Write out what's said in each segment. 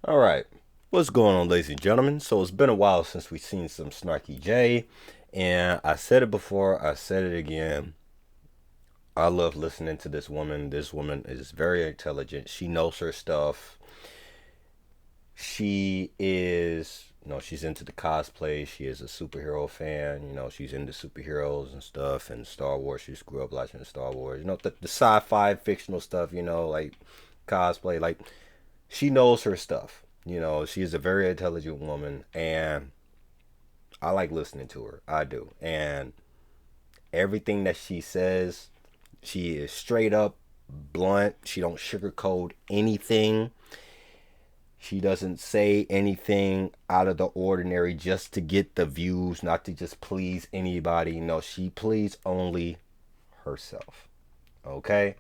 All right. What's going on, ladies and gentlemen? So it's been a while since we've seen some Snarky J, and I said it before, I said it again. I love listening to this woman. This woman is very intelligent. She knows her stuff. She is, she's into the cosplay. She is a superhero fan. She's into superheroes and stuff and Star Wars. She just grew up watching Star Wars. The sci-fi fictional stuff, like cosplay. Like, she knows her stuff. She is a very intelligent woman, and I like listening to her. I do. And everything that she says, she is straight up, blunt. She don't sugarcoat anything. She doesn't say anything out of the ordinary just to get the views, not to just please anybody. No, she please only herself. Okay?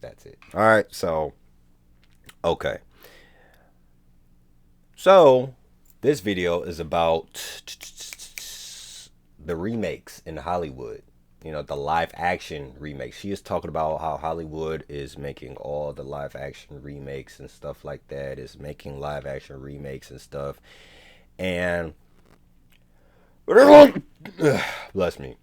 That's it. All right. Okay. So, this video is about the remakes in Hollywood. The live action remakes. She is talking about how Hollywood is making all the live action remakes and stuff like that, is making live action remakes and stuff. And bless me.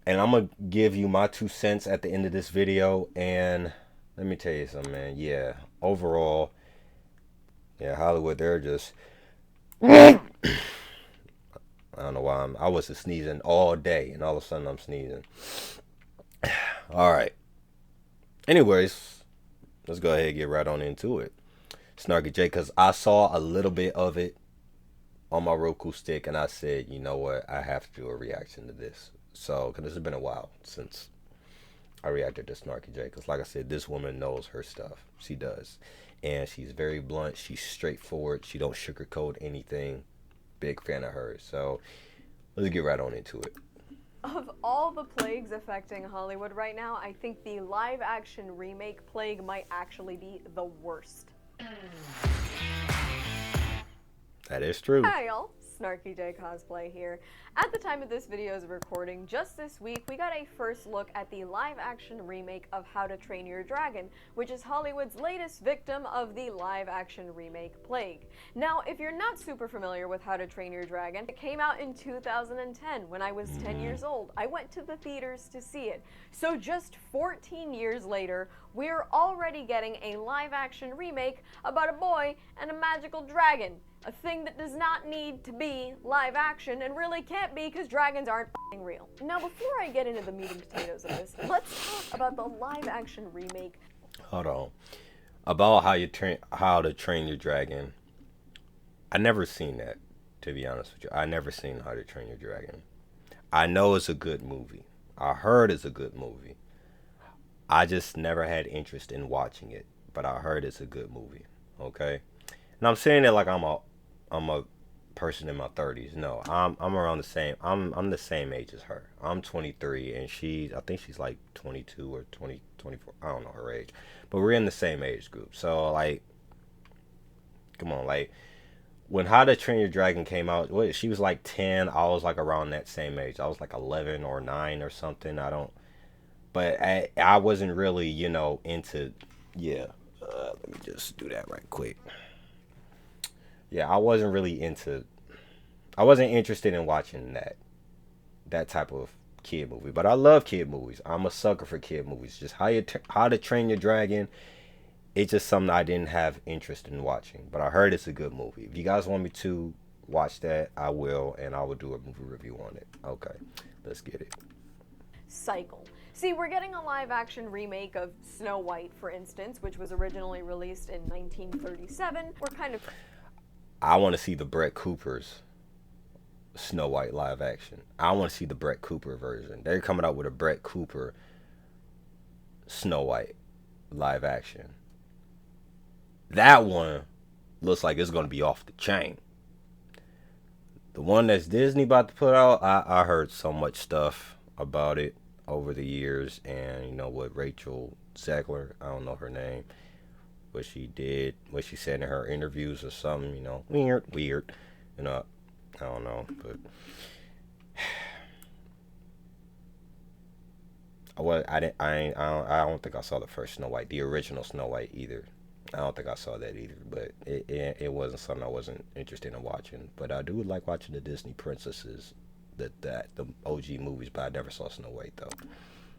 And I'm gonna give you my 2 cents at the end of this video. And let me tell you something, man. Yeah, overall, yeah, Hollywood, they're just I don't know why I wasn't sneezing all day, and all of a sudden I'm sneezing. All right. Anyways, let's go ahead and get right on into it. Snarky J, because I saw a little bit of it on my Roku stick, and I said, you know what, I have to do a reaction to this. So, because it's been a while since I reacted to Snarky J, because like I said, this woman knows her stuff. She does. And she's very blunt. She's straightforward. She don't sugarcoat anything. Big fan of hers. So, let's get right on into it. Of all the plagues affecting Hollywood right now, I think the live action remake plague might actually be the worst. That is true. Hi y'all, Snarky J Cosplay here. At the time of this video's recording, just this week, we got a first look at the live-action remake of How to Train Your Dragon, which is Hollywood's latest victim of the live-action remake plague. Now, if you're not super familiar with How to Train Your Dragon, it came out in 2010 when I was 10 years old. I went to the theaters to see it. So just 14 years later, we're already getting a live-action remake about a boy and a magical dragon. A thing that does not need to be live action and really can't be because dragons aren't real. Now, before I get into the meat and potatoes of this, let's talk about the live action remake. Hold on. About how to train your dragon. I never seen that, to be honest with you. I never seen How to Train Your Dragon. I know it's a good movie. I heard it's a good movie. I just never had interest in watching it, but I heard it's a good movie. Okay? And I'm saying it like I'm a person in my 30s. No, I'm around the same. I'm the same age as her. I'm 23 and I think she's like 22 or 20 24. I don't know her age. But we're in the same age group. So like, come on, like when How to Train Your Dragon came out, she was like 10, I was like around that same age. I was like 11 or 9 or something. I don't but I wasn't really, into yeah. Let me just do that right quick. Yeah, I wasn't interested in watching that type of kid movie. But I love kid movies. I'm a sucker for kid movies. Just How to Train Your Dragon. It's just something I didn't have interest in watching. But I heard it's a good movie. If you guys want me to watch that, I will, and I will do a movie review on it. Okay, let's get it. Cycle. See, we're getting a live action remake of Snow White, for instance, which was originally released in 1937. I want to see the Brett Cooper's Snow White live action. I want to see the Brett Cooper version. They're coming out with a Brett Cooper Snow White live action. That one looks like it's going to be off the chain. The one that's Disney about to put out, I heard so much stuff about it over the years, and what Rachel Zegler, I don't know her name, what she did, what she said in her interviews or something, weird, I don't know, but Well, I don't think I saw the first Snow White, the original Snow White either. I don't think I saw that either, but it wasn't something I wasn't interested in watching. But I do like watching the Disney princesses, the OG movies. But I never saw Snow White though.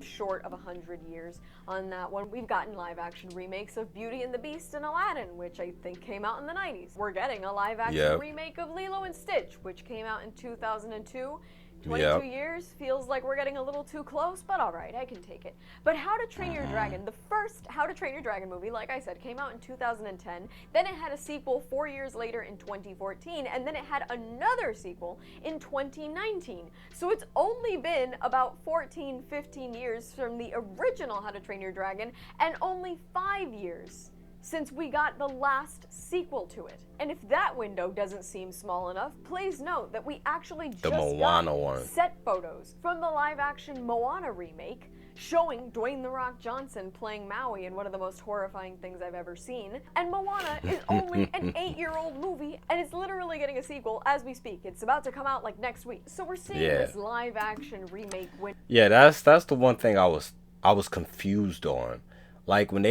Short of 100 years on that one. We've gotten live action remakes of Beauty and the Beast and Aladdin, which I think came out in the 90s. We're getting a live action remake of Lilo and Stitch, which came out in 2002. 22 years feels like we're getting a little too close, but alright, I can take it. But How to Train Your Dragon, the first How to Train Your Dragon movie, like I said, came out in 2010. Then it had a sequel 4 years later in 2014, and then it had another sequel in 2019. So it's only been about 14, 15 years from the original How to Train Your Dragon, and only 5 years since we got the last sequel to it. And if that window doesn't seem small enough, please note that we actually just got set photos from the live-action Moana remake showing Dwayne "The Rock" Johnson playing Maui in one of the most horrifying things I've ever seen. And Moana is only an 8-year-old movie, and it's literally getting a sequel as we speak. It's about to come out like next week. So we're seeing this live-action remake Yeah, that's the one thing I was confused on. Like when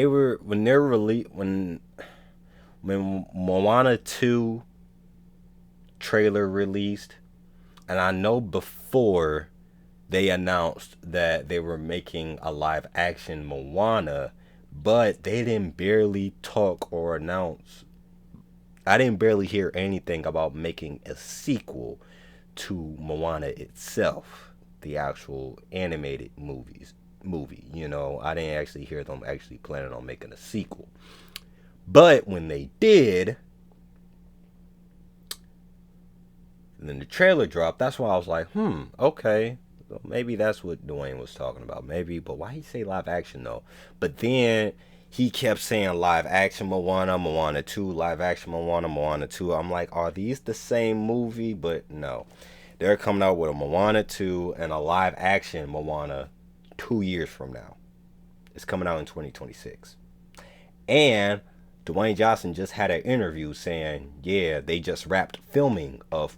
Moana 2 trailer released, and I know before they announced that they were making a live action Moana, but they didn't barely talk or announce. I didn't barely hear anything about making a sequel to Moana itself, the actual animated movie. You know, I didn't actually hear them actually planning on making a sequel. But when they did, and then the trailer dropped, that's why I was like, okay, so maybe that's what Dwayne was talking about. Maybe, but why he say live action though? But then he kept saying live action Moana, Moana 2, live action Moana, Moana 2. I'm like, are these the same movie? But no, they're coming out with a Moana 2 and a live action Moana 2 years from now. It's coming out in 2026. And Dwayne Johnson just had an interview saying, yeah, they just wrapped filming of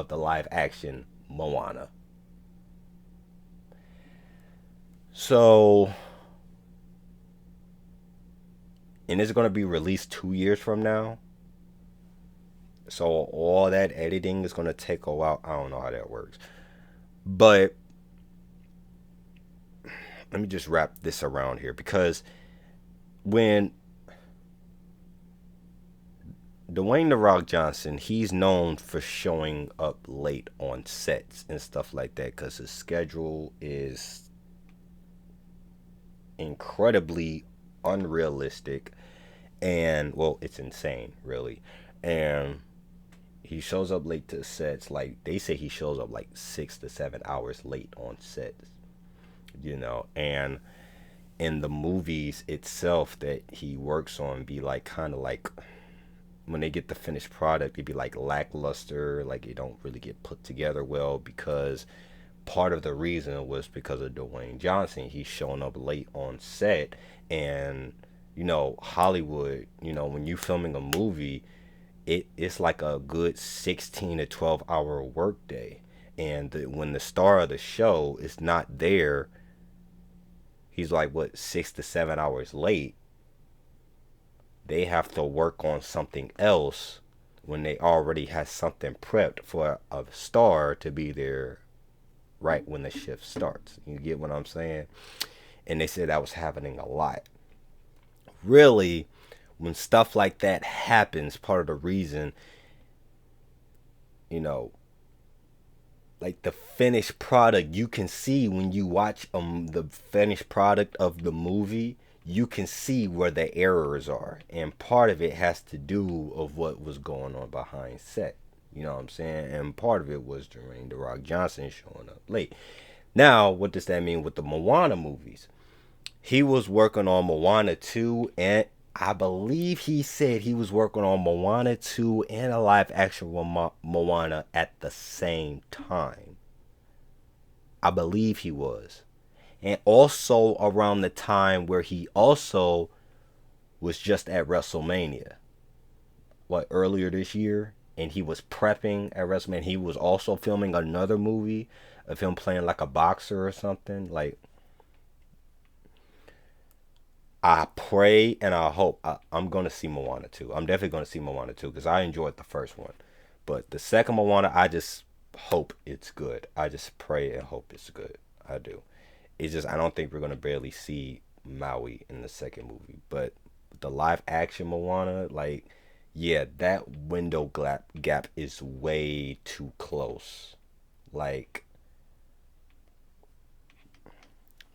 the live action Moana. So, and it's going to be released 2 years from now. So all that editing is going to take a while. I don't know how that works. But let me just wrap this around here, because when Dwayne "The Rock" Johnson, he's known for showing up late on sets and stuff like that because his schedule is incredibly unrealistic and, well, it's insane, really. And he shows up late to sets. Like, they say he shows up like 6 to 7 hours late on sets, you know. And in the movies itself that he works on be like kind of like, when they get the finished product, it'd be like lackluster, like it don't really get put together well, because part of the reason was because of Dwayne Johnson. He's showing up late on set, and you know, Hollywood, you know, when you filming a movie, it's like a good 16 to 12 hour workday, and when the star of the show is not there, he's like, what, 6 to 7 hours late. They have to work on something else when they already have something prepped for a star to be there right when the shift starts. You get what I'm saying? And they said that was happening a lot. Really, when stuff like that happens, part of the reason, you know, like the finished product, you can see when you watch the finished product of the movie, you can see where the errors are, and part of it has to do of what was going on behind set. You know what I'm saying? And part of it was during The Rock Johnson showing up late. Now, what does that mean with the Moana movies? He was working on Moana 2, and I believe he said he was working on Moana 2 and a live action Moana at the same time. I believe he was. And also around the time where he also was just at WrestleMania, what, earlier this year, and he was prepping at WrestleMania. He was also filming another movie of him playing like a boxer or something. Like, I pray and I hope I'm gonna see Moana 2. I'm definitely gonna see Moana 2 because I enjoyed the first one, but the second Moana, I just hope it's good. I just pray and hope it's good. I do. It's just I don't think we're gonna barely see Maui in the second movie, but the live action Moana, like, yeah, that gap is way too close. Like,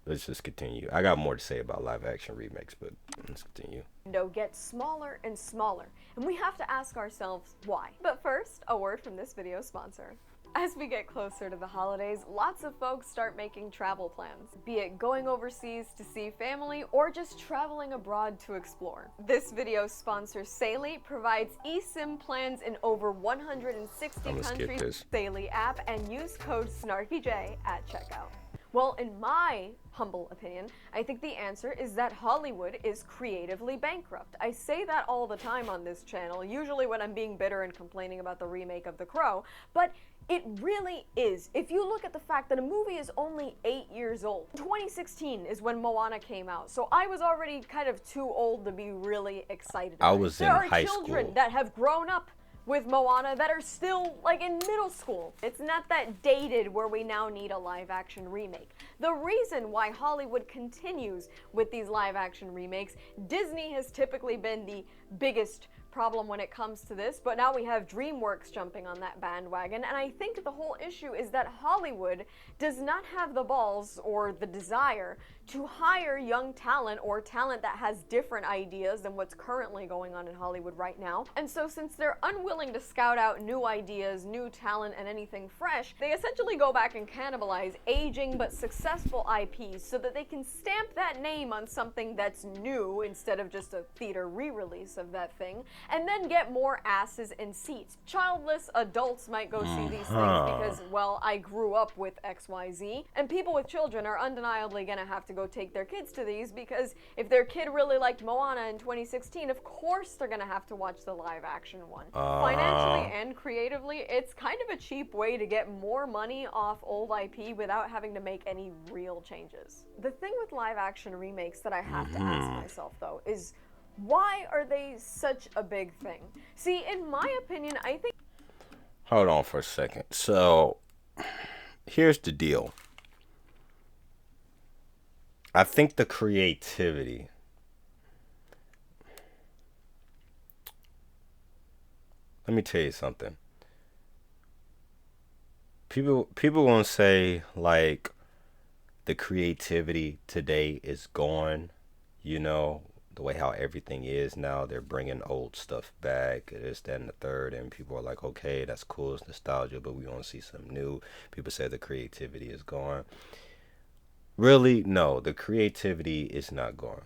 let's just continue. I got more to say about live action remakes, but let's continue. Window gets smaller and smaller, and we have to ask ourselves why. But first, a word from this video sponsor. As we get closer to the holidays, lots of folks start making travel plans, be it going overseas to see family or just traveling abroad to explore. This video sponsor, Saley, provides eSIM plans in over 160 countries. Saley app, and use code SNARKYJ at checkout. Well, in my humble opinion, I think the answer is that Hollywood is creatively bankrupt. I say that all the time on this channel, usually when I'm being bitter and complaining about the remake of The Crow, but it really is. If you look at the fact that a movie is only 8 years old. 2016 is when Moana came out, so I was already kind of too old to be really excited about it. I was in high school. There are children that have grown up with Moana that are still like in middle school. It's not that dated where we now need a live action remake. The reason why Hollywood continues with these live action remakes, Disney has typically been the biggest problem when it comes to this, but now we have DreamWorks jumping on that bandwagon, and I think the whole issue is that Hollywood does not have the balls or the desire to hire young talent or talent that has different ideas than what's currently going on in Hollywood right now. And so since they're unwilling to scout out new ideas, new talent, and anything fresh, they essentially go back and cannibalize aging but successful IPs so that they can stamp that name on something that's new instead of just a theater re-release of that thing, and then get more asses in seats. Childless adults might go see these things because, well, I grew up with XYZ, and people with children are undeniably gonna have to go take their kids to these because if their kid really liked Moana in 2016, of course they're gonna have to watch the live action one. Financially and creatively, it's kind of a cheap way to get more money off old IP without having to make any real changes. The thing with live action remakes that I have to ask myself though is, why are they such a big thing? See, in my opinion, I think... Hold on for a second. So, here's the deal. I think the creativity. Let me tell you something. People gonna say like the creativity today is gone, you know, the way how everything is now. They're bringing old stuff back, this, that, and the third, and people are like, okay, that's cool, it's nostalgia, but we want to see something new. People say the creativity is gone. Really, no, the creativity is not gone.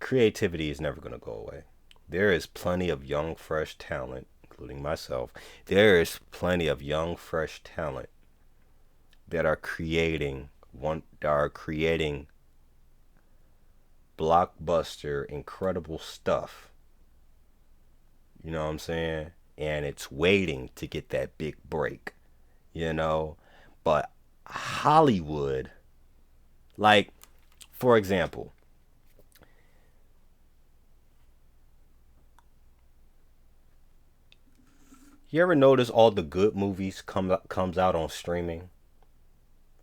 Creativity is never going to go away. There is plenty of young, fresh talent, including myself. There is plenty of young, fresh talent that are creating blockbuster, incredible stuff. You know what I'm saying? And it's waiting to get that big break, you know? But Hollywood, like, for example, you ever notice all the good movies comes out on streaming?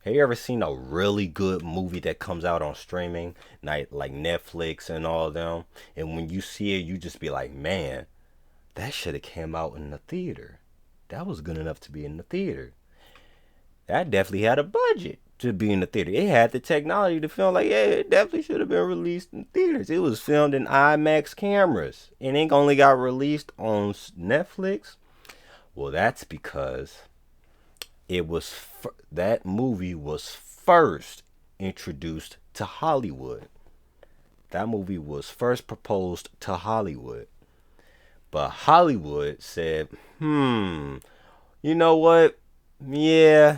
Have you ever seen a really good movie that comes out on streaming, like Netflix and all of them? And when you see it, you just be like, man, that should have came out in the theater. That was good enough to be in the theater. That definitely had a budget to be in the theater. It had the technology to film like, yeah, it definitely should have been released in theaters. It was filmed in IMAX cameras. And it only got released on Netflix. Well, that's because that movie was first introduced to Hollywood. That movie was first proposed to Hollywood. But Hollywood said, you know what? Yeah,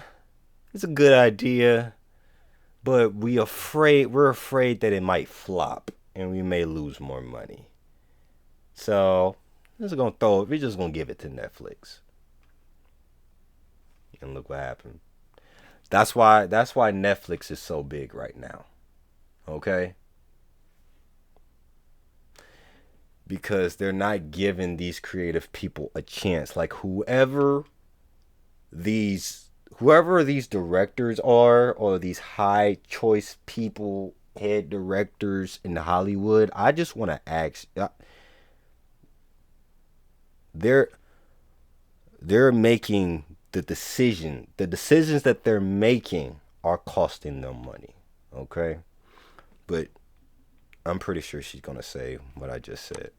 it's a good idea, but we're afraid that it might flop and we may lose more money. So we're just gonna give it to Netflix. And look what happened. That's why Netflix is so big right now. Okay? because they're not giving these creative people a chance. Like whoever these directors are, or these high choice people, head directors in Hollywood, I just want to ask, they're they're making the decisions that they're making are costing them money. Okay? But I'm pretty sure she's going to say what I just said.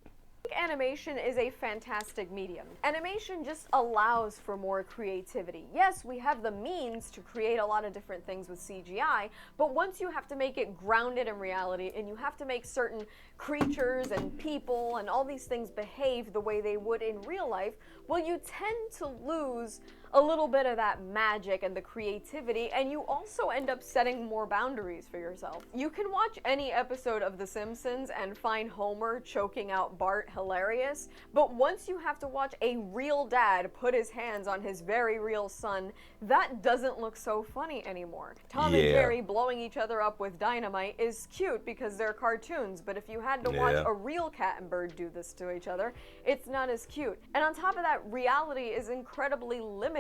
Animation is a fantastic medium. Animation just allows for more creativity. Yes, we have the means to create a lot of different things with CGI, but once you have to make it grounded in reality and you have to make certain creatures and people and all these things behave the way they would in real life, well, you tend to lose a little bit of that magic and the creativity, and you also end up setting more boundaries for yourself. You can watch any episode of The Simpsons and find Homer choking out Bart hilarious, but once you have to watch a real dad put his hands on his very real son, that doesn't look so funny anymore. Tom and Jerry blowing each other up with dynamite is cute because they're cartoons, but if you had to watch a real cat and bird do this to each other, it's not as cute. And on top of that, reality is incredibly limiting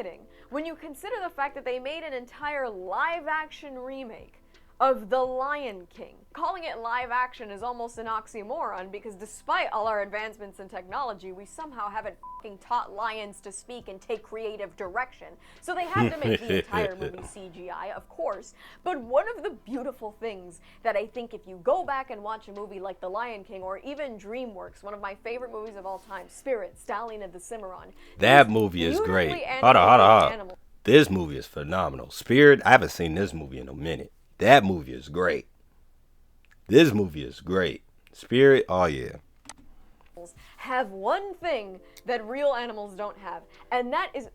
when you consider the fact that they made an entire live-action remake of The Lion King. Calling it live action is almost an oxymoron because despite all our advancements in technology, we somehow haven't f***ing taught lions to speak and take creative direction. So they had to make the entire movie CGI, of course. But one of the beautiful things that I think if you go back and watch a movie like The Lion King, or even DreamWorks, one of my favorite movies of all time, Spirit, Stallion of the Cimarron. That movie is great. Hold on. This movie is phenomenal. Spirit, I haven't seen this movie in a minute. That movie is great. This movie is great. Spirit, oh yeah. Have one thing that real animals don't have, and that is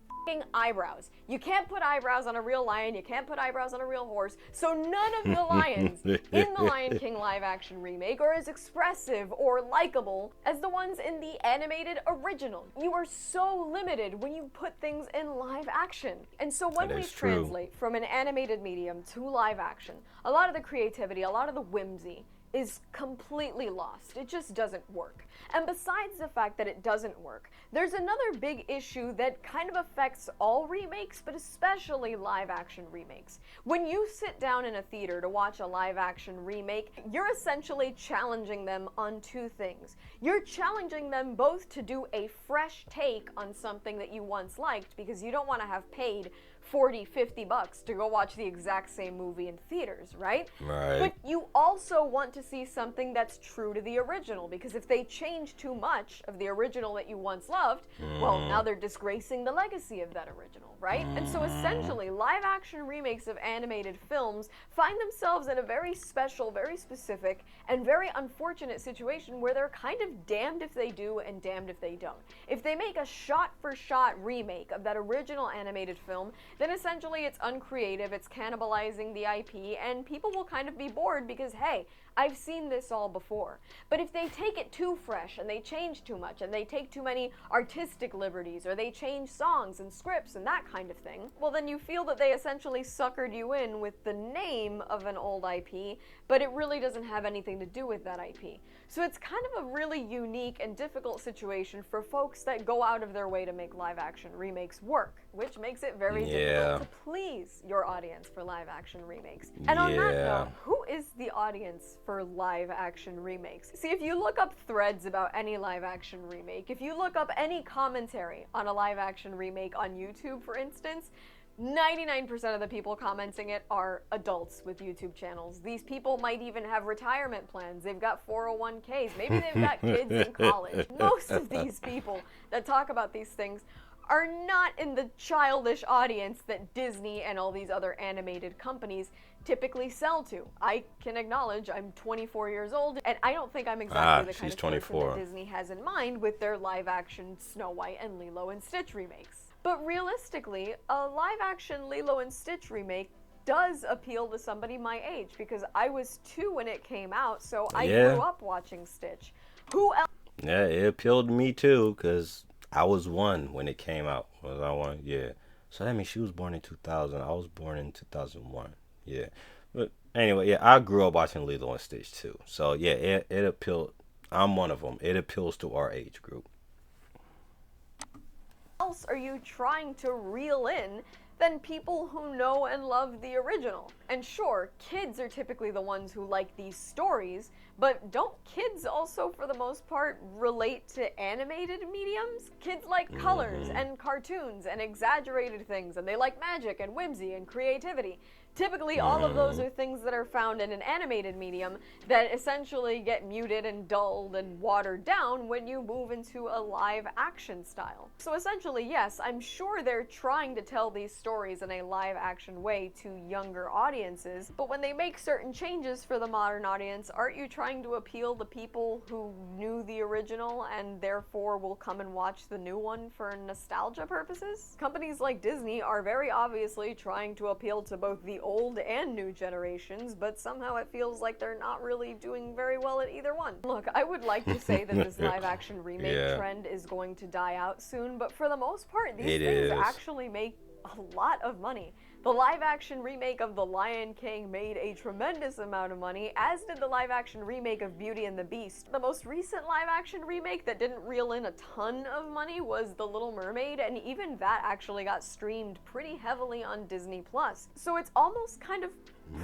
eyebrows. You can't put eyebrows on a real lion, you can't put eyebrows on a real horse, so none of the lions in the Lion King live action remake are as expressive or likable as the ones in the animated original. You are so limited when you put things in live action. And so when we translate from an animated medium to live action, a lot of the creativity, a lot of the whimsy is completely lost. It just doesn't work. And besides the fact that it doesn't work, there's another big issue that kind of affects all remakes, but especially live action remakes. When you sit down in a theater to watch a live action remake, you're essentially challenging them on two things. You're challenging them both to do a fresh take on something that you once liked, because you don't want to have paid 40, 50 bucks to go watch the exact same movie in theaters, right? Right. But you also want to see something that's true to the original, because if they change too much of the original that you once loved, well, now they're disgracing the legacy of that original, right? And so essentially, live action remakes of animated films find themselves in a very special, very specific, and very unfortunate situation where they're kind of damned if they do and damned if they don't. If they make a shot-for-shot remake of that original animated film, then essentially it's uncreative, it's cannibalizing the IP, and people will kind of be bored because, hey, I've seen this all before. But if they take it too fresh and they change too much and they take too many artistic liberties, or they change songs and scripts and that kind of thing, well, then you feel that they essentially suckered you in with the name of an old IP, but it really doesn't have anything to do with that IP. So it's kind of a really unique and difficult situation for folks that go out of their way to make live action remakes work, which makes it very difficult to please your audience for live action remakes. And on that note, who is the audience for live action remakes? See, if you look up threads about any live action remake, if you look up any commentary on a live action remake on YouTube, for instance, 99% of the people commenting it are adults with YouTube channels. These people might even have retirement plans. They've got 401ks. Maybe they've got kids in college. Most of these people that talk about these things are not in the childish audience that Disney and all these other animated companies typically sell to. I can acknowledge I'm 24 years old, and I don't think I'm exactly the kind of person that Disney has in mind with their live-action Snow White and Lilo and Stitch remakes. But realistically, a live-action Lilo and Stitch remake does appeal to somebody my age, because I was 2 when it came out, so I grew up watching Stitch. Who else? Yeah, it appealed to me too, because I was 1 when it came out. Was I 1? Yeah. So that means she was born in 2000. I was born in 2001. Yeah. But anyway, yeah, I grew up watching Lilo and Stitch too. So yeah, it appealed I'm one of them. It appeals to our age group. Else are you trying to reel in than people who know and love the original? And sure, kids are typically the ones who like these stories, but don't kids also, for the most part, relate to animated mediums? Kids like colors and cartoons and exaggerated things, and they like magic and whimsy and creativity. Typically, all of those are things that are found in an animated medium that essentially get muted and dulled and watered down when you move into a live action style. So essentially, yes, I'm sure they're trying to tell these stories in a live action way to younger audiences, but when they make certain changes for the modern audience, aren't you trying to appeal to people who knew the original and therefore will come and watch the new one for nostalgia purposes? Companies like Disney are very obviously trying to appeal to both the old and new generations, but somehow it feels like they're not really doing very well at either one. Look, I would like to say that this live action remake trend is going to die out soon, but for the most part, these things actually make a lot of money. The live-action remake of The Lion King made a tremendous amount of money, as did the live-action remake of Beauty and the Beast. The most recent live-action remake that didn't reel in a ton of money was The Little Mermaid, and even that actually got streamed pretty heavily on Disney+. So it's almost kind of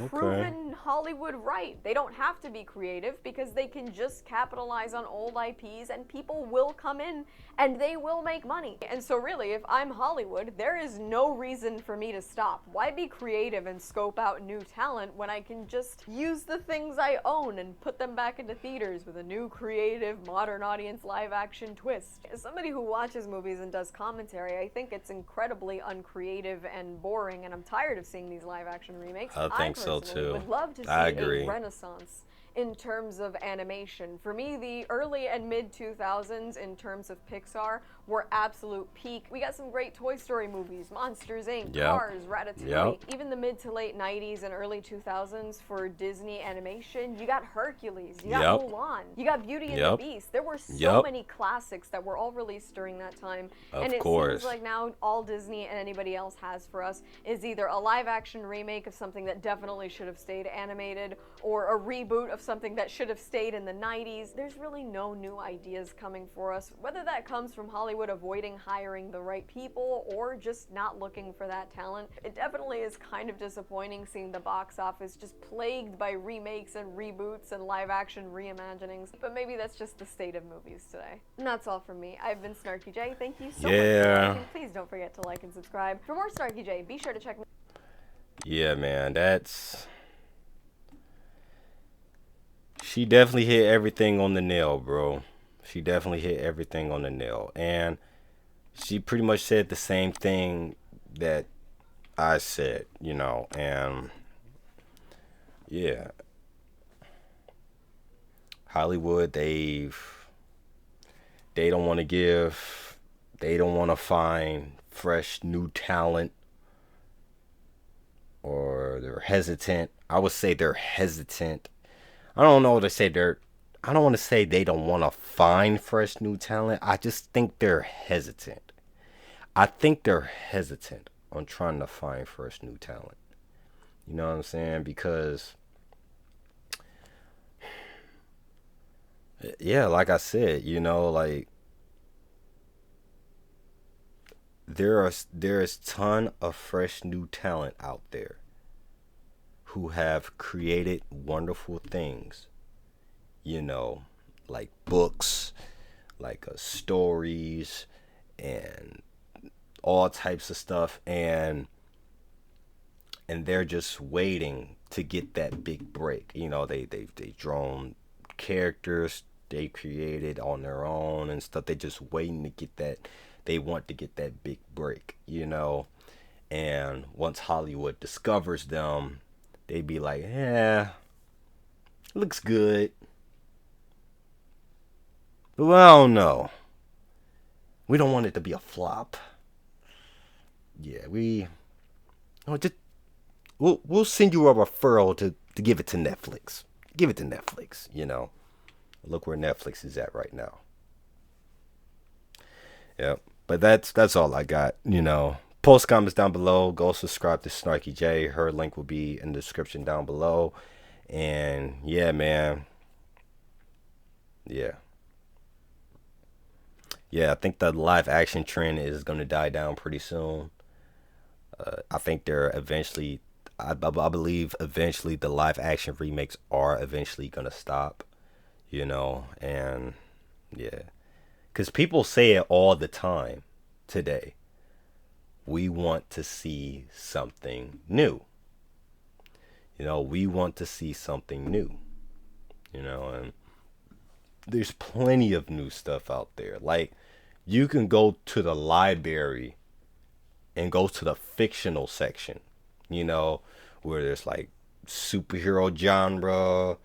proven Hollywood right. They don't have to be creative because they can just capitalize on old IPs and people will come in and they will make money. And so really, if I'm Hollywood, there is no reason for me to stop. Why be creative and scope out new talent when I can just use the things I own and put them back into theaters with a new creative modern audience live action twist? As somebody who watches movies and does commentary, I think it's incredibly uncreative and boring, and I'm tired of seeing these live action remakes. I think so too. Would love to see a renaissance in terms of animation. For me, the early and mid 2000s in terms of Pixar were absolute peak. We got some great Toy Story movies, Monsters Inc., Cars, Ratatouille. Even the mid to late 90s and early 2000s for Disney animation, you got Hercules, you got Mulan, you got Beauty and the Beast. There were so many classics that were all released during that time. And it seems like now all Disney and anybody else has for us is either a live action remake of something that definitely should have stayed animated, or a reboot of something that should have stayed in the 90s. There's really no new ideas coming for us, whether that comes from Hollywood avoiding hiring the right people or just not looking for that talent. It definitely is kind of disappointing seeing the box office just plagued by remakes and reboots and live action reimaginings, but maybe that's just the state of movies today. And that's all from me. I've been Snarky J. Thank you so much for watching. Please don't forget to like and subscribe. For more Snarky J, be sure to check me. Yeah, man, she definitely hit everything on the nail, bro. She definitely hit everything on the nail. And she pretty much said the same thing that I said, you know. And yeah, Hollywood, they don't want to find fresh new talent, or they're hesitant. I would say they're hesitant. I don't know what to say. I don't want to say they don't want to find fresh new talent. I just think they're hesitant. I think they're hesitant on trying to find fresh new talent. You know what I'm saying? Because, yeah, like I said, you know, like, there's ton of fresh new talent out there who have created wonderful things, you know, like books, like stories, and all types of stuff, and they're just waiting to get that big break. You know, they drawn characters they created on their own and stuff. They just waiting to get that. They want to get that big break, you know. And once Hollywood discovers them, they be like, yeah, looks good. But well, I don't know. We don't want it to be a flop. Yeah, we'll send you a referral to give it to Netflix. Give it to Netflix, you know. Look where Netflix is at right now. Yep. But that's all I got, you know. Post comments down below. Go subscribe to Snarky J. Her link will be in the description down below. And yeah, man. Yeah. Yeah, I think the live action trend is going to die down pretty soon. I think they're eventually, I believe eventually the live action remakes are eventually going to stop, and yeah. Because people say it all the time today. We want to see something new. We want to see something new, and there's plenty of new stuff out there. Like, you can go to the library and go to the fictional section, you know, where there's like superhero genre,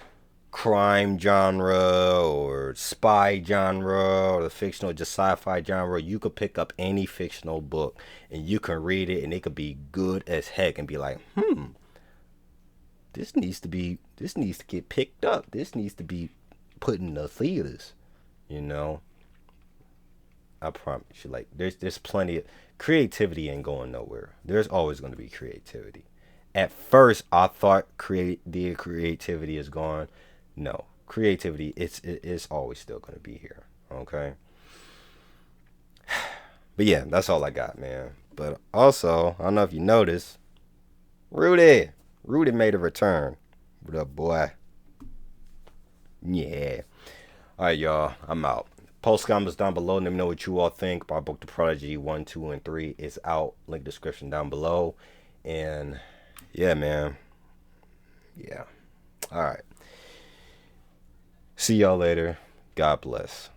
crime genre, or spy genre, or the fictional just sci-fi genre. You could pick up any fictional book and you can read it, and it could be good as heck, and be like, this needs to get picked up. This needs to be put in the theaters. You know, I promise you. Like, there's plenty of creativity ain't going nowhere. There's always going to be creativity. At first, I thought the creativity is gone. No, creativity it's always still going to be here. Okay, but yeah, that's all I got, man. But also, I don't know if you noticed, Rudy, Rudy made a return. What up, boy? Yeah. All right, y'all. I'm out. Post comments down below. Let me know what you all think. My book, The Prodigy 1, 2, and 3 is out. Link description down below. And yeah, man. Yeah. All right. See y'all later. God bless.